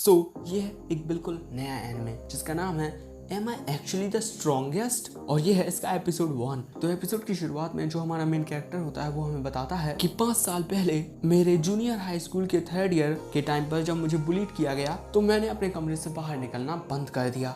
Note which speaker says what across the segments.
Speaker 1: ये है एक बिल्कुल नया एनिमे जिसका नाम है Am I Actually the Strongest? और ये है इसका एपिसोड 1। तो एपिसोड की शुरुआत में जो हमारा मेन कैरेक्टर होता है वो हमें बताता है कि 5 साल पहले मेरे जूनियर हाई स्कूल के 3rd ईयर के टाइम पर जब मुझे बुलीट किया गया तो मैंने अपने कमरे से बाहर निकलना बंद कर दिया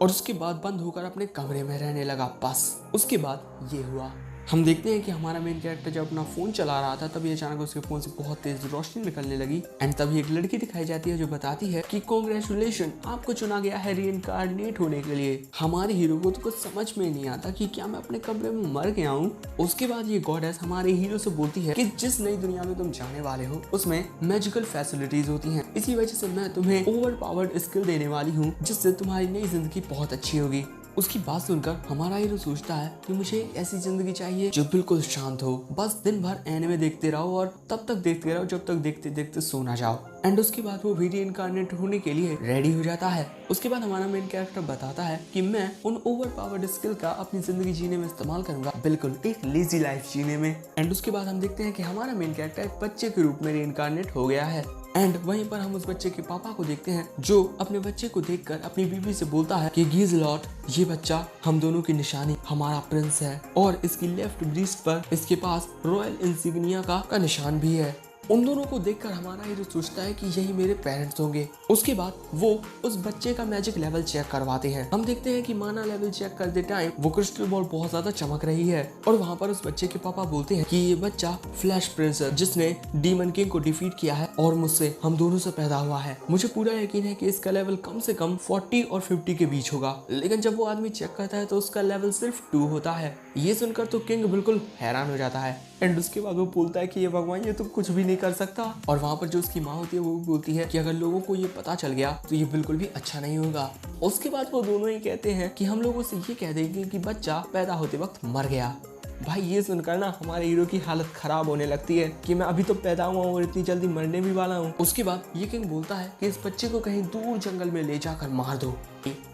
Speaker 1: और उसके बाद बंद होकर अपने कमरे में रहने लगा। बस उसके बाद ये हुआ। हम देखते हैं कि हमारा मेन कैरेक्टर जब अपना फोन चला रहा था तभी अचानक उसके फोन से बहुत तेज रोशनी निकलने लगी एंड तभी एक लड़की दिखाई जाती है जो बताती है कि कांग्रेचुलेशन, आपको चुना गया है रीइंकार्नेट होने के लिए। हमारे हीरो को तो कुछ समझ में नहीं आता कि क्या मैं अपने कमरे में मर गया हूँ। उसके बाद ये गॉडेस हमारे हीरो से बोलती है कि जिस नई दुनिया में तुम जाने वाले हो उसमें मैजिकल फैसिलिटीज होती हैं, इसी वजह से मैं तुम्हें ओवर पावर्ड स्किल देने वाली हूँ जिससे तुम्हारी नई जिंदगी बहुत अच्छी होगी। उसकी बात सुनकर हमारा हीरो सोचता है कि मुझे ऐसी जिंदगी चाहिए जो बिल्कुल शांत हो, बस दिन भर एनिमे देखते रहो और तब तक देखते रहो जब तक देखते देखते सो ना जाओ। एंड उसके बाद वो भी रीइंकार्नेट होने के लिए रेडी हो जाता है। उसके बाद हमारा मेन कैरेक्टर बताता है कि मैं उन ओवर पावर्ड स्किल का अपनी जिंदगी जीने में इस्तेमाल करूंगा, बिल्कुल एक लेजी लाइफ जीने में। एंड उसके बाद हम देखते हैं कि हमारा मेन कैरेक्टर एक बच्चे के रूप में रीइंकार्नेट हो गया है। एंड वहीं पर हम उस बच्चे के पापा को देखते हैं जो अपने बच्चे को देखकर अपनी बीवी से बोलता है कि गीजलॉट, ये बच्चा हम दोनों की निशानी, हमारा प्रिंस है और इसकी लेफ्ट ब्रीस्ट पर इसके पास रॉयल इंसिग्निया का निशान भी है। उन दोनों को देखकर हमारा हीरो सोचता है कि यही मेरे पेरेंट्स होंगे। उसके बाद वो उस बच्चे का मैजिक लेवल चेक करवाते हैं। हम देखते हैं कि माना लेवल चेक करते टाइम वो क्रिस्टल बॉल बहुत ज्यादा चमक रही है और वहाँ पर उस बच्चे के पापा बोलते हैं कि ये बच्चा फ्लैश प्रिंस है जिसने डीमन किंग को डिफीट किया है और मुझसे हम दोनों से पैदा हुआ है। मुझे पूरा यकीन है कि इसका लेवल कम से कम 40 और 50 के बीच होगा। लेकिन जब वो आदमी चेक करता है तो उसका लेवल सिर्फ 2 होता है। ये सुनकर तो किंग बिल्कुल हैरान हो जाता है। एंड उसके बाद वो बोलता है कि ये भगवान, ये तो कुछ भी नहीं कर सकता। और वहाँ पर जो उसकी माँ होती है वो भी बोलती है कि अगर लोगों को ये पता चल गया तो ये बिल्कुल भी अच्छा नहीं होगा। उसके बाद वो दोनों ही कहते हैं कि हम लोगों से ये कह देंगे कि बच्चा पैदा होते वक्त मर गया। भाई ये सुनकर ना हमारे हीरो की हालत खराब होने लगती है कि मैं अभी तो पैदा हुआ हूँ और इतनी जल्दी मरने भी वाला हूँ। उसके बाद ये किंग बोलता है कि इस बच्चे को कहीं दूर जंगल में ले जाकर मार दो।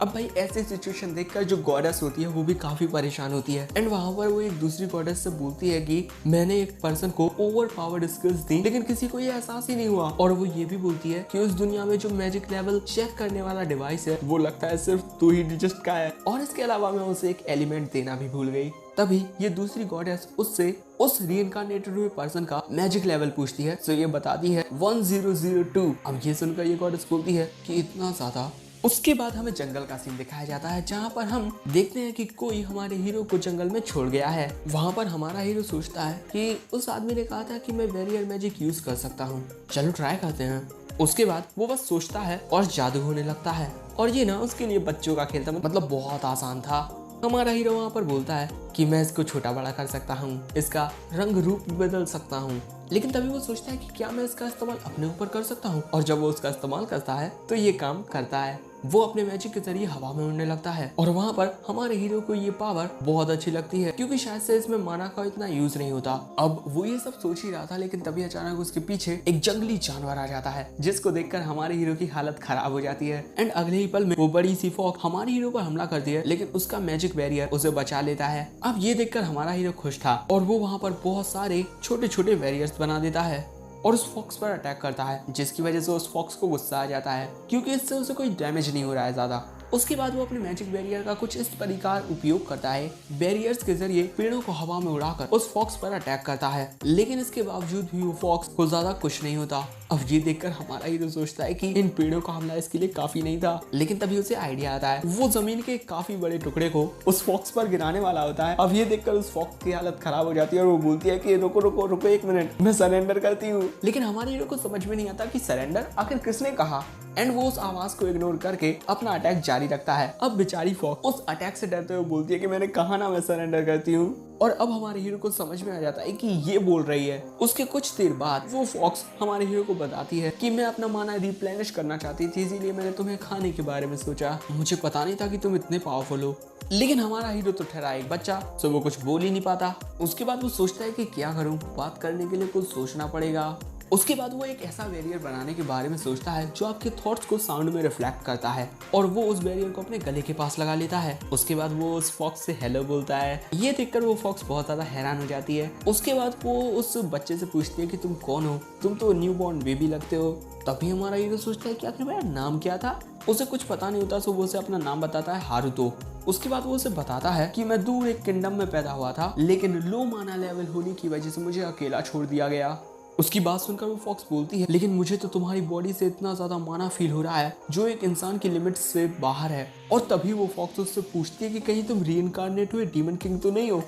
Speaker 1: अब भाई ऐसी सिचुएशन देखकर जो गॉडेस होती है वो भी काफी परेशान होती है। एंड वहाँ पर वो एक दूसरी गॉडेस से बोलती है कि मैंने एक पर्सन को ओवर पावर्ड स्किल्स दी लेकिन किसी को ये एहसास ही नहीं हुआ। और वो ये भी बोलती है कि उस दुनिया में जो मैजिक लेवल चेक करने वाला डिवाइस है वो लगता है सिर्फ 2 ही डिजिट का है और इसके अलावा मैं उसे एक एलिमेंट देना भी भूल गई। तभी ये दूसरी गॉडेस उससे उस रीइंकार्नेटेड हुए पर्सन का मैजिक लेवल पूछती है। तो ये बताती है 1002। अब ये सुनकर ये गॉडेस बोलती है कि इतना ज्यादा। उसके बाद हमें जंगल का सीन दिखाया जाता है जहाँ पर हम देखते हैं कि कोई हमारे हीरो को जंगल में छोड़ गया है। वहाँ पर हमारा हीरो सोचता है कि उस आदमी ने कहा था कि मैं बैरियर मैजिक यूज कर सकता हूँ, चलो ट्राई करते हैं। उसके बाद वो बस सोचता है और जादू होने लगता है और ये ना उसके लिए बच्चों का खेल था, मतलब बहुत आसान था। हमारा हीरो वहाँ पर बोलता है कि मैं इसको छोटा बड़ा कर सकता हूँ, इसका रंग रूप बदल सकता हूँ। लेकिन तभी वो सोचता है कि क्या मैं इसका इस्तेमाल अपने ऊपर कर सकता हूँ और जब वो उसका इस्तेमाल करता है तो ये काम करता है। वो अपने मैजिक के जरिए हवा में उड़ने लगता है और वहाँ पर हमारे हीरो को ये पावर बहुत अच्छी लगती है क्योंकि शायद से इसमें माना का इतना यूज नहीं होता। अब वो ये सब सोच ही रहा था लेकिन तभी अचानक उसके पीछे एक जंगली जानवर आ जाता है जिसको देखकर हमारे हीरो की हालत खराब हो जाती है। एंड अगले ही पल में वो बड़ी सी फॉक्स हमारे हीरो पर हमला करती है लेकिन उसका मैजिक बैरियर उसे बचा लेता है। अब ये देखकर हमारा हीरो खुश था और वो वहाँ पर बहुत सारे छोटे छोटे बैरियर्स बना देता है और उस फॉक्स पर अटैक करता है जिसकी वजह से उस फॉक्स को गुस्सा आ जाता है क्योंकि इससे उसे कोई डैमेज नहीं हो रहा है ज्यादा। उसके बाद वो अपने मैजिक बैरियर का कुछ इस प्रकार उपयोग करता है, बैरियर्स के जरिए पेड़ों को हवा में उड़ाकर उस फॉक्स पर अटैक करता है लेकिन इसके बावजूद भी वो फॉक्स को ज्यादा कुछ नहीं होता। अब ये देखकर हमारा हीरो सोचता है कि इन पेड़ों का हमला इसके लिए काफी नहीं था। लेकिन तभी उसे आइडिया आता है, वो जमीन के काफी बड़े टुकड़े को उस फॉक्स पर गिराने वाला होता है। अब ये देखकर उस फॉक्स की हालत खराब हो जाती है और वो बोलती है कि रुको रुको रुको 1 मिनट, मैं सरेंडर करती हूँ। लेकिन हमारे हीरो को समझ में नहीं आता कि सरेंडर आखिर किसने कहा। एंड वो उस आवाज को इग्नोर करके अपना अटैक जारी रखता है। अब बेचारी फॉक्स उस अटैक से डरते हुए बोलती है कि मैंने कहा ना मैं सरेंडर करती हूँ। और अब हमारे हीरो को समझ में आ जाता है कि ये बोल रही है। उसके कुछ देर बाद वो फॉक्स हमारे हीरो को बताती है कि मैं अपना माना रिप्लेनिश करना चाहती थी, इसीलिए मैंने तुम्हें खाने के बारे में सोचा, मुझे पता नहीं था कि तुम इतने पावरफुल हो। लेकिन हमारा हीरो तो ठहरा एक बच्चा, तो वो कुछ बोल ही नहीं पाता। उसके बाद वो सोचता है कि क्या करूं, बात करने के लिए कुछ सोचना पड़ेगा। उसके बाद वो एक ऐसा बैरियर बनाने के बारे में सोचता है जो आपके थॉट्स को साउंड में रिफ्लेक्ट करता है, और वो उस बैरियर को अपने गले के पास लगा लेता है। उसके बाद वो उस फॉक्स से हेलो बोलता है। ये देखकर वो फॉक्स बहुत ज्यादा हैरान हो जाती है। उसके बाद वो उस बच्चे से पूछती है कि तुम कौन हो, तुम तो न्यू बॉर्न बेबी लगते हो। तभी हमारा हीरो सोचता है कि आखिर मेरा नाम क्या था। उसे कुछ पता नहीं होता, सो वो उसे अपना नाम बताता है, हारुतो। उसके बाद वो उसे बताता है कि मैं दूर एक किंगडम में पैदा हुआ था, लेकिन लो माना लेवल होने की वजह से मुझे अकेला छोड़ दिया गया। उसकी बात सुनकर वो फॉक्स बोलती है, लेकिन मुझे तो तुम्हारी बॉडी से इतना ज्यादा माना फील हो रहा है जो एक इंसान की लिमिट से बाहर है। और तभी वो फॉक्स उससे पूछती है कि कहीं तुम रीइंकार्नेट हुए डीमन किंग तो नहीं हो।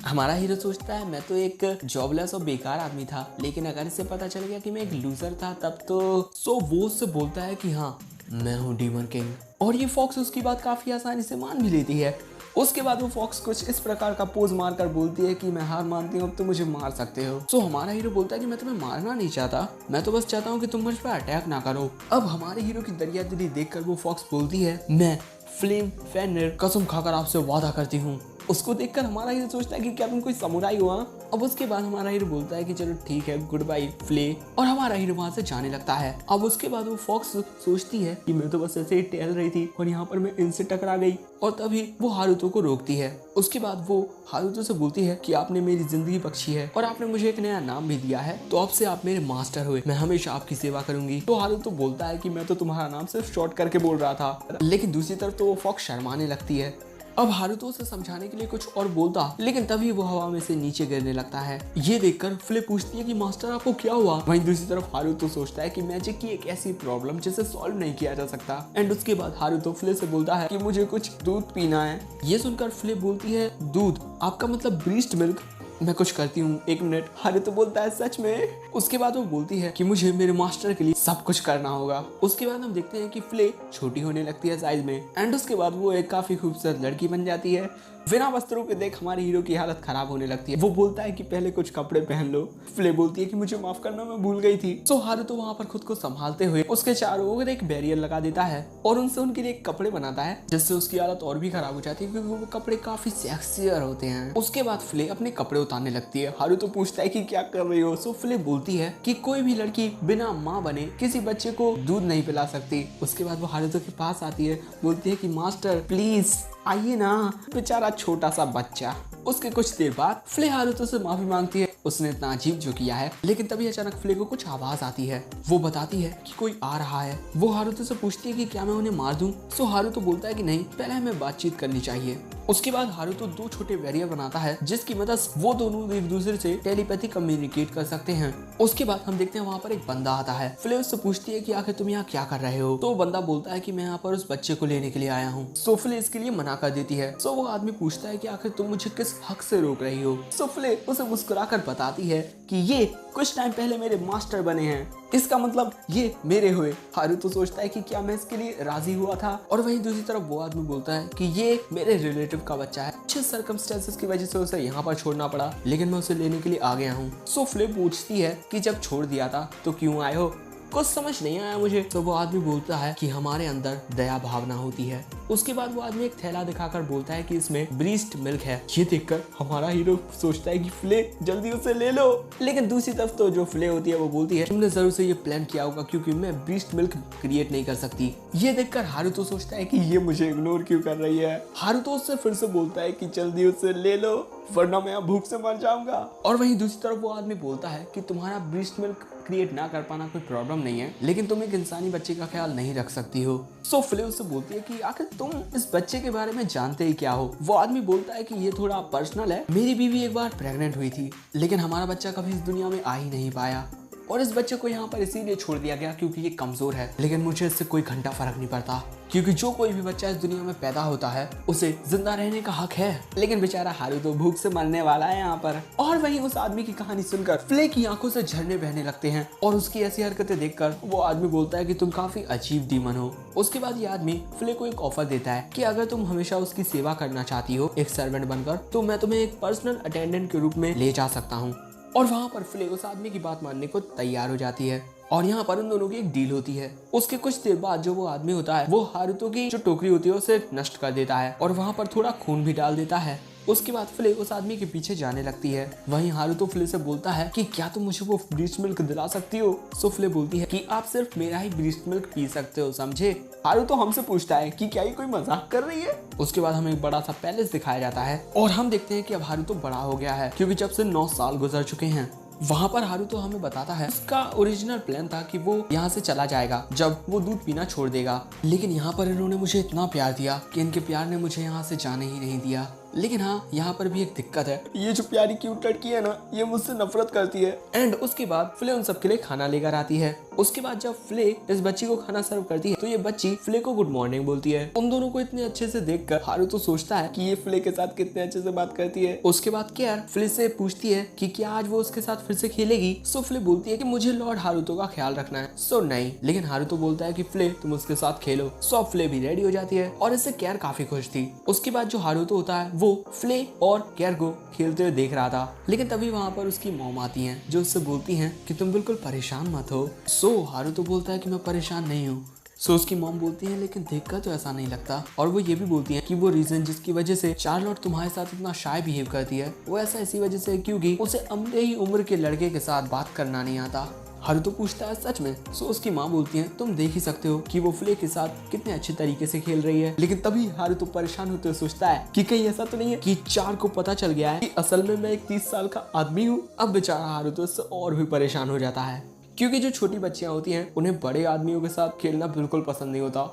Speaker 1: हमारा हीरो सोचता है मैं तो एक जॉबलेस और बेकार आदमी था, लेकिन अगर इसे पता चल गया कि मैं एक लूजर था तब तो। वो उससे बोलता है कि हाँ मैं हूँ डीमन किंग, और ये फॉक्स उसकी बात काफी आसानी से मान भी लेती है। उसके बाद वो फॉक्स कुछ इस प्रकार का पोज मारकर बोलती है कि मैं हार मानती हूँ, अब तो मुझे मार सकते हो। हमारा हीरो बोलता है कि मैं तुम्हें मारना नहीं चाहता, मैं तो बस चाहता हूँ कि तुम मुझ पर अटैक ना करो। अब हमारे हीरो की दरियादिली देखकर वो फॉक्स बोलती है, मैं फ्लेम फेनरिर कसम खाकर आपसे वादा करती हूँ। उसको देखकर हमारा हीरो सोचता है कि क्या तुम कोई समुराई हुआ। अब उसके बाद हमारा हीरो बोलता है कि चलो ठीक है, गुड बाय फ्ले, और हमारा हीरो वहां से जाने लगता है। अब उसके बाद वो फॉक्स सोचती है कि मैं तो बस ऐसे ही टहल रही थी और यहाँ पर मैं इनसे टकरा गई, और तभी वो हारुतो को रोकती है। उसके बाद वो हारुतो से बोलती है कि आपने मेरी जिंदगी बख्शी है और आपने मुझे एक नया नाम भी दिया है, तो अब से आप मेरे मास्टर हुए, मैं हमेशा आपकी सेवा करूंगी। तो हारुतो बोलता है कि मैं तो तुम्हारा नाम सिर्फ शॉर्ट करके बोल रहा था, लेकिन दूसरी तरफ तो वो फॉक्स शर्माने लगती है। अब हारुतो से समझाने के लिए कुछ और बोलता, लेकिन तभी वो हवा में से नीचे गिरने लगता है। ये देखकर फ्ले पूछती है कि मास्टर आपको क्या हुआ। वहीं दूसरी तरफ हारुतो सोचता है कि मैजिक की एक ऐसी प्रॉब्लम जिसे सॉल्व नहीं किया जा सकता। एंड उसके बाद हारुतो फ्ले से बोलता है कि मुझे कुछ दूध पीना है। ये सुनकर फ्ले बोलती है, दूध? आपका मतलब ब्रीस्ट मिल्क? मैं कुछ करती हूँ, 1 मिनट। हारुतो बोलता है, सच में? उसके बाद वो बोलती है कि मुझे मेरे मास्टर के लिए सब कुछ करना होगा। उसके बाद हम देखते हैं कि फ्ले छोटी होने लगती है साइज में, एंड उसके बाद वो एक काफी खूबसूरत लड़की बन जाती है। बिना वस्त्रों के देख हमारे हीरो की हालत खराब होने लगती है। वो बोलता है कि पहले कुछ कपड़े पहन लो। फ्ले बोलती है कि मुझे माफ करना, मैं भूल गई थी। हारुतो वहाँ पर खुद को संभालते हुए उसके चारों ओर एक बैरियर लगा देता है और उनसे उनके लिए कपड़े बनाता है, जिससे उसकी हालत और भी खराब हो जाती है क्योंकि वो कपड़े काफी सेक्सियर होते हैं। उसके बाद फ्ले अपने कपड़े उतारने लगती है। हारुतो पूछता है कि क्या कर रही हो। फ्ले बोलती है कि कोई भी लड़की बिना माँ बने किसी बच्चे को दूध नहीं पिला सकती। उसके बाद वो हारुतो के पास आती है, बोलती है कि मास्टर प्लीज आइए ना, बेचारा छोटा सा बच्चा। उसके कुछ देर बाद फ्ले हारुतो से माफी मांगती है, उसने इतना अजीब जो किया है। लेकिन तभी अचानक फ्ले को कुछ आवाज आती है। वो बताती है कि कोई आ रहा है। वो हारुतो से पूछती है कि क्या मैं उन्हें मार दूं। हारुतो बोलता है कि नहीं, पहले हमें बातचीत करनी चाहिए। उसके बाद हारुतो 2 छोटे बैरियर बनाता है जिसकी मदद वो दोनों एक दूसरे से टेलीपैथी कम्युनिकेट कर सकते हैं। उसके बाद हम देखते हैं वहाँ पर एक बंदा आता है। फ्ले उससे पूछती है कि आखिर तुम यहाँ क्या कर रहे हो। तो वो बंदा बोलता है कि मैं यहाँ पर उस बच्चे को लेने के लिए आया हूँ। फ्ले इसके लिए मना कर देती है। वो आदमी पूछता है कि आखिर तुम मुझे किस हक से रोक रही हो। फ्ले उसे मुस्कुराकर बताती है कि ये कुछ टाइम पहले मेरे मास्टर बने हैं, इसका मतलब ये मेरे हुए। हारुतो सोचता है कि क्या मैं इसके लिए राजी हुआ था, और वहीं दूसरी तरफ वो आदमी बोलता है कि ये मेरे रिलेटिव का बच्चा है, अच्छे सर्कमस्टेंसेस की वजह से उसे यहाँ पर छोड़ना पड़ा, लेकिन मैं उसे लेने के लिए आ गया हूँ। फ्ले पूछती है कि जब छोड़ दिया था तो क्यों आए हो। कुछ समझ नहीं आया मुझे। वो आदमी बोलता है कि हमारे अंदर दया भावना होती है। उसके बाद वो आदमी एक थैला दिखाकर बोलता है कि इसमें ब्रीस्ट मिल्क है। ये देखकर हमारा हीरो सोचता है कि फ्ले जल्दी उसे ले लो, लेकिन दूसरी तरफ तो जो फ्ले होती है वो बोलती है तुमने जरूर से ये प्लान किया होगा क्योंकि मैं ब्रीस्ट मिल्क क्रिएट नहीं कर सकती। ये देखकर हारुतो सोचता है कि ये मुझे इग्नोर क्यों कर रही है। हारुतो उससे फिर से बोलता है कि जल्दी उसे ले लो वरना मैं यहाँ भूख से मर जाऊंगा। और वहीं दूसरी तरफ वो आदमी बोलता है कि तुम्हारा ब्रीस्ट मिल्क क्रिएट ना कर पाना कोई प्रॉब्लम नहीं है, लेकिन तुम एक इंसानी बच्चे का ख्याल नहीं रख सकती हो। फ्ले उससे बोलती है कि आखिर तुम इस बच्चे के बारे में जानते ही क्या हो। वो आदमी बोलता है कि ये थोड़ा पर्सनल है, मेरी बीवी एक बार प्रेग्नेंट हुई थी, लेकिन हमारा बच्चा कभी इस दुनिया में आ ही नहीं पाया, और इस बच्चे को यहाँ पर इसीलिए छोड़ दिया गया क्योंकि ये कमजोर है। लेकिन मुझे इससे कोई घंटा फर्क नहीं पड़ता क्योंकि जो कोई भी बच्चा इस दुनिया में पैदा होता है उसे जिंदा रहने का हक है, लेकिन बेचारा हारुतो भूख से मरने वाला है यहाँ पर। और वहीं उस आदमी की कहानी सुनकर फ्ले की आंखों से झरने बहने लगते हैं, और उसकी ऐसी हरकतें देखकर वो आदमी बोलता है कि तुम काफी अजीब डीमन हो। उसके बाद ये आदमी फ्ले को एक ऑफर देता है कि अगर तुम हमेशा उसकी सेवा करना चाहती हो एक सर्वेंट बनकर, तो मैं तुम्हें एक पर्सनल अटेंडेंट के रूप में ले जा सकता हूँ। और वहाँ पर फ्ले उस आदमी की बात मानने को तैयार हो जाती है। और यहाँ पर उन दोनों की एक डील होती है। उसके कुछ देर बाद जो वो आदमी होता है वो हारुतो की जो टोकरी होती है उसे नष्ट कर देता है और वहाँ पर थोड़ा खून भी डाल देता है। उसके बाद फ्ले उस आदमी के पीछे जाने लगती है। वहीं हारुतो फ्ले से बोलता है कि क्या तुम मुझे वो ब्रीस्ट मिल्क दिला सकती हो। सो फ्ले बोलती है कि आप सिर्फ मेरा ही ब्रीस्ट मिल्क पी सकते हो, समझे। हारुतो हमसे पूछता है कि क्या ये कोई मजाक कर रही है। उसके बाद हमें एक बड़ा सा पैलेस दिखाया जाता है और हम देखते हैं कि अब हारुतो बड़ा हो गया है क्योंकि जब से 9 साल गुजर चुके हैं। वहाँ पर हारुतो हमें बताता है उसका ओरिजिनल प्लान था कि वो यहाँ से चला जाएगा जब वो दूध पीना छोड़ देगा, लेकिन यहाँ पर इन्होंने मुझे इतना प्यार दिया कि इनके प्यार ने मुझे यहाँ से जाने ही नहीं दिया। लेकिन हाँ, यहाँ पर भी एक दिक्कत है, ये जो प्यारी क्यूट लड़की है ना, ये मुझसे नफरत करती है। एंड उसके बाद फ्ले उन सबके लिए खाना लेकर आती है। उसके बाद जब फ्ले इस बच्ची को खाना सर्व करती है तो ये बच्ची फ्ले को गुड मॉर्निंग बोलती है। उन दोनों को इतने अच्छे से देखकर हारुतो सोचता है कि ये फ्ले के साथ कितने अच्छे से बात करती है। उसके बाद केयर फ्ले से पूछती है कि क्या आज वो उसके साथ फिर से खेलेगी। सो फ्ले बोलती है कि मुझे लॉर्ड हारुतो का ख्याल रखना है। सो नहीं, लेकिन हारुतो बोलता है कि फ्ले तुम उसके साथ खेलो। सो फ्ले भी रेडी हो जाती है और इससे केयर काफी खुश थी। उसके बाद जो हारुतो होता है वो फ्ले और केयर को खेलते हुए देख रहा था, लेकिन तभी वहाँ पर उसकी मॉम आती हैं जो उससे बोलती हैं कि तुम बिल्कुल परेशान मत हो। सो हारुतो बोलता है कि मैं परेशान नहीं हूँ। सो उसकी मॉम बोलती है लेकिन देखकर तो ऐसा नहीं लगता, और वो ये भी बोलती है कि वो रीजन जिसकी वजह से चार्लोट तुम्हारे साथ इतना शाय बिहेव करती है वो ऐसा इसी वजह से क्योंकि उसे अपने ही उम्र के लड़के के साथ बात करना नहीं आता। हारुतो पूछता है सच में। सो उसकी माँ बोलती है तुम देख ही सकते हो कि वो फ्ले के साथ कितने अच्छे तरीके से खेल रही है। लेकिन तभी हारुतो परेशान होते हुए सोचता है कि कहीं ऐसा तो नहीं है कि चार को पता चल गया है कि असल में मैं एक 30 साल का आदमी हूँ। अब बेचारा हारुतो इससे और भी परेशान हो जाता है क्योंकि जो छोटी बच्चियां होती हैं उन्हें बड़े आदमियों के साथ खेलना बिल्कुल पसंद नहीं होता।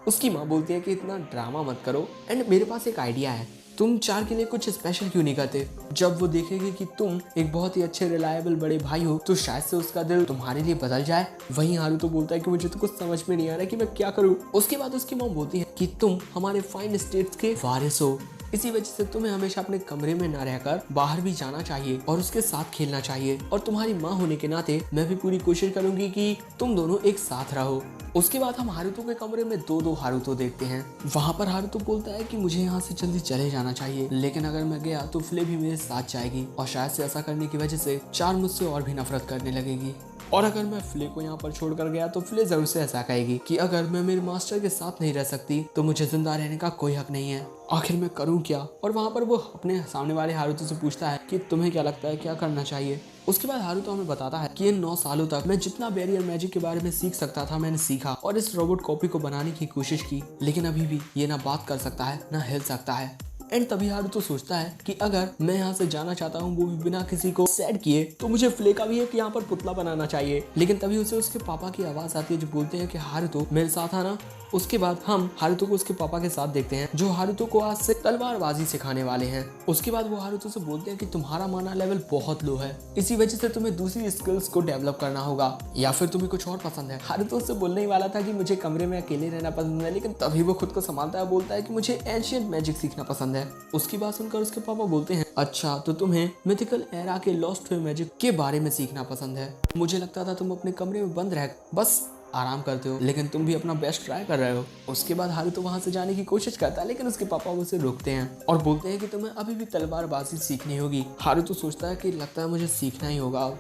Speaker 1: उसकी माँ बोलती है कि इतना ड्रामा मत करो, एंड मेरे पास एक आइडिया है, तुम चार के लिए कुछ स्पेशल क्यों नहीं करते। जब वो देखेगी कि तुम एक बहुत ही अच्छे रिलायबल बड़े भाई हो तो शायद से उसका दिल तुम्हारे लिए बदल जाए। वहीं हारुतो बोलता है कि मुझे तो कुछ समझ में नहीं आ रहा कि मैं क्या करूँ। उसके बाद उसकी माँ बोलती है कि तुम हमारे फाइन स्टेट्स के वारिस हो, इसी वजह से तुम्हें हमेशा अपने कमरे में न रहकर बाहर भी जाना चाहिए और उसके साथ खेलना चाहिए। और तुम्हारी माँ होने के नाते मैं भी पूरी कोशिश करूंगी कि तुम दोनों एक साथ रहो। उसके बाद हम हारुतो के कमरे में दो हारुतो देखते हैं। वहाँ पर हारुतो बोलता है कि मुझे यहाँ से जल्दी चले जाना चाहिए, लेकिन अगर मैं गया तो फ्ले भी मेरे साथ जाएगी और शायद से ऐसा करने की वजह से चार मुझसे और भी नफरत करने लगेगी। और अगर मैं फ्ले को यहाँ पर छोड़कर गया तो फ्ले जरूर से ऐसा कहेगी कि अगर मैं मेरे मास्टर के साथ नहीं रह सकती तो मुझे जिंदा रहने का कोई हक नहीं है, आखिर मैं करूँ क्या। और वहाँ पर वो अपने सामने वाले हारुतो से पूछता है कि तुम्हें क्या लगता है क्या करना चाहिए। उसके बाद हारुतो हमें बताता है कि इन 9 सालों तक मैं जितना बैरियर मैजिक के बारे में सीख सकता था मैंने सीखा और इस रोबोट कॉपी को बनाने की कोशिश की, लेकिन अभी भी ये ना बात कर सकता है ना हिल सकता है। एंड तभी हारुतो सोचता है कि अगर मैं यहाँ से जाना चाहता हूँ वो भी बिना किसी को सैड किए तो मुझे फ्ले का भी एक यहाँ पर पुतला बनाना चाहिए। लेकिन तभी उसे उसके पापा की आवाज आती है जो बोलते हैं कि हारुतो मेरे साथ आना। उसके बाद हम हारुतो को उसके पापा के साथ देखते हैं जो हारुतो को आज से तलवारबाजी सिखाने वाले हैं। उसके बाद वो हारुतो से बोलते हैं कि तुम्हारा माना लेवल बहुत लो है, इसी वजह से तुम्हें दूसरी स्किल्स को डेवलप करना होगा या फिर तुम्हें कुछ और पसंद है। हारुतो उससे बोलने ही वाला था कि मुझे कमरे में अकेले रहना पसंद है, लेकिन तभी वो खुद को संभालता है, बोलता है कि मुझे एंशिएंट मैजिक सीखना पसंद है। उसकी बात सुनकर उसके पापा बोलते हैं अच्छा तो तुम्हें मिथिकल एरा के लॉस्ट हुए मैजिक के बारे में सीखना पसंद है। मुझे लगता था तुम अपने कमरे में बंद रह बस आराम करते हो, लेकिन तुम भी अपना बेस्ट ट्राई कर रहे हो। उसके बाद हारुतो वहां से जाने की कोशिश करता है, लेकिन उसके पापा उसे रोकते हैं और बोलते हैं कि तुम्हें अभी भी तलवारबाजी सीखनी होगी। हारुतो सोचता है कि लगता है मुझे सीखना ही होगा।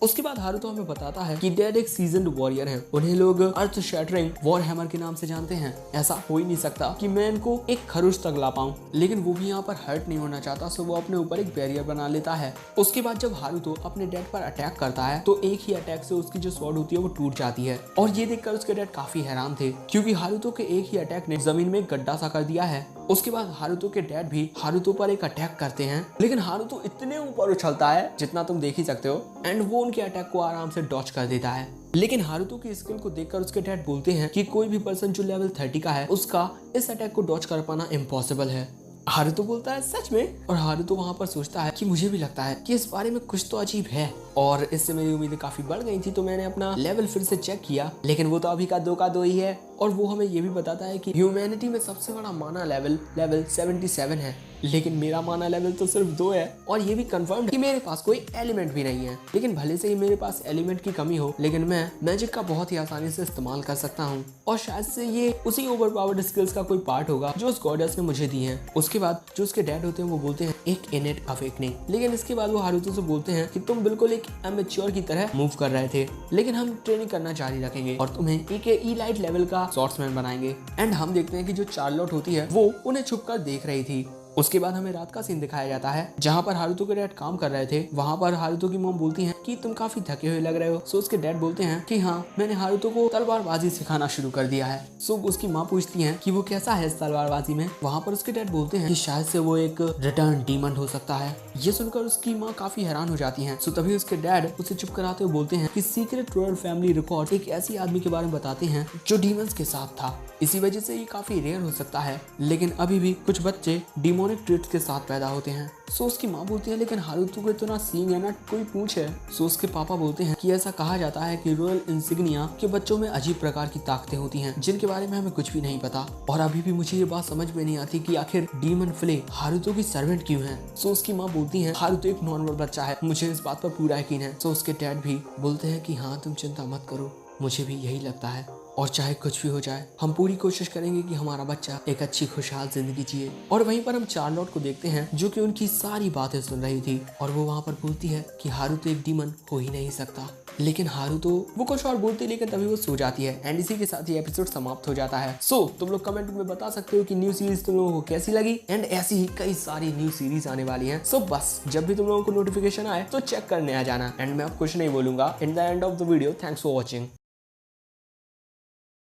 Speaker 1: उसके बाद हारुतो हमें बताता है कि डैड एक सीजन्ड वॉरियर है, उन्हें लोग अर्थ शैटरिंग वॉर हैमर के नाम से जानते हैं। ऐसा हो ही नहीं सकता कि मैं इनको एक खरोच तक ला पाऊं, लेकिन वो भी यहाँ पर हर्ट नहीं होना चाहता, सो वो अपने ऊपर एक बैरियर बना लेता है। उसके बाद जब हारुतो अपने डैड पर अटैक करता है तो एक ही अटैक से उसकी जो स्वॉर्ड होती है वो टूट जाती है। और ये देखकर उसके डैड काफी हैरान थे क्योंकि हारुतो के एक ही अटैक ने जमीन में गड्ढा सा कर दिया है। उसके बाद हारुतो के डैड भी हारुतो पर एक अटैक करते हैं, लेकिन हारुतो इतने ऊपर उछलता है जितना तुम देख ही सकते हो, एंड वो उनके अटैक को आराम से डॉच कर देता है। लेकिन हारुतो की स्किल को देखकर उसके डैड बोलते हैं कि कोई भी पर्सन जो लेवल 30 का है उसका इस अटैक को डॉच कर पाना इम्पॉसिबल है। हारुतो बोलता है सच में, और हारुतो वहाँ पर सोचता है कि मुझे भी लगता है कि इस बारे में कुछ तो अजीब है, और इससे मेरी उम्मीदें काफी बढ़ गई थी तो मैंने अपना लेवल फिर से चेक किया, लेकिन वो तो अभी का दो ही है और वो हमें ये भी बताता है कि ह्यूमैनिटी में सबसे बड़ा माना लेवल 77 है, लेकिन मेरा माना लेवल तो सिर्फ 2 है। और ये भी कंफर्म कि मेरे पास कोई एलिमेंट भी नहीं है। लेकिन भले से ही मेरे पास एलिमेंट की कमी हो, लेकिन मैं मैजिक का बहुत ही आसानी से इस्तेमाल कर सकता हूँ। और शायद से ये उसी ओवरपावर्ड स्किल्स का कोई पार्ट होगा जो उस गॉडेस ने मुझे दी है। उसके बाद जो उसके डैड होते हैं वो बोलते हैं एक इनेट अवेकनिंग, लेकिन इसके बाद वो हारुतो से बोलते हैं कि तुम बिल्कुल एक एमेच्योर की तरह मूव कर रहे थे, लेकिन हम ट्रेनिंग करना जारी रखेंगे और तुम्हें एक इलाइट लेवल का स्वॉर्ड्समैन बनाएंगे। एंड हम देखते हैं कि जो चार्लोट होती है वो उन्हें छुपकर देख रही थी। उसके बाद हमें रात का सीन दिखाया जाता है जहाँ पर हारुतो के डैड काम कर रहे थे। वहाँ पर हारुतो की मॉम बोलती हैं कि तुम काफी थके हुए लग रहे हो। सो उसके डैड बोलते हैं कि हाँ, मैंने हारुतो को तलवारबाजी सिखाना शुरू कर दिया है। सो उसकी माँ पूछती है कि वो कैसा है इस तलवारबाजी में। वहाँ पर उसके डैड बोलते हैं कि शायद से वो एक रिटर्न डीमन हो सकता है। ये सुनकर उसकी माँ काफी हैरान हो जाती है। सो तभी उसके डैड उसे चुप कराते हुए बोलते हैं कि सीक्रेट रॉयल फैमिली रिकॉर्ड एक ऐसी आदमी के बारे में बताते हैं जो डीमंस के साथ था। इसी वजह से ये काफी रेयर हो सकता है, लेकिन अभी भी कुछ बच्चे डिमोनिक ट्रेट्स के साथ पैदा होते हैं। सो उसकी माँ बोलती है लेकिन हारुतो को तो ना सींग है ना कोई पूंछ है। सो उसके पापा बोलते हैं कि ऐसा कहा जाता है कि रॉयल इंसिग्निया के बच्चों में अजीब प्रकार की ताकतें होती हैं जिनके बारे में हमें कुछ भी नहीं पता। और अभी भी मुझे ये बात समझ में नहीं आती कि आखिर डीमन फ्ले हारुतो की सर्वेंट क्यों है। सो उसकी माँ बोलती है हारुतो एक नॉर्मल बच्चा है, मुझे इस बात पर पूरा यकीन है। सो उसके डैड भी बोलते हैं कि हाँ, तुम चिंता मत करो, मुझे भी यही लगता है और चाहे कुछ भी हो जाए हम पूरी कोशिश करेंगे कि हमारा बच्चा एक अच्छी खुशहाल जिंदगी जिए। और वहीं पर हम चार्लोट को देखते हैं जो कि उनकी सारी बातें सुन रही थी और वो वहाँ पर बोलती है कि हारुतो एक डीमन हो ही नहीं सकता। लेकिन हारुतो वो कुछ और बोलती है, लेकिन तभी वो सो जाती है। एंड इसी के साथ ये एपिसोड समाप्त हो जाता है। सो तुम लोग कमेंट में बता सकते हो कि न्यू सीरीज तुम लोगों को कैसी लगी। एंड ऐसी ही कई सारी न्यू सीरीज आने वाली हैं। सो बस जब भी तुम लोगों को नोटिफिकेशन आए तो चेक करने आ जाना। एंड मैं अब कुछ नहीं बोलूंगा। In the end of the video, thanks for watching.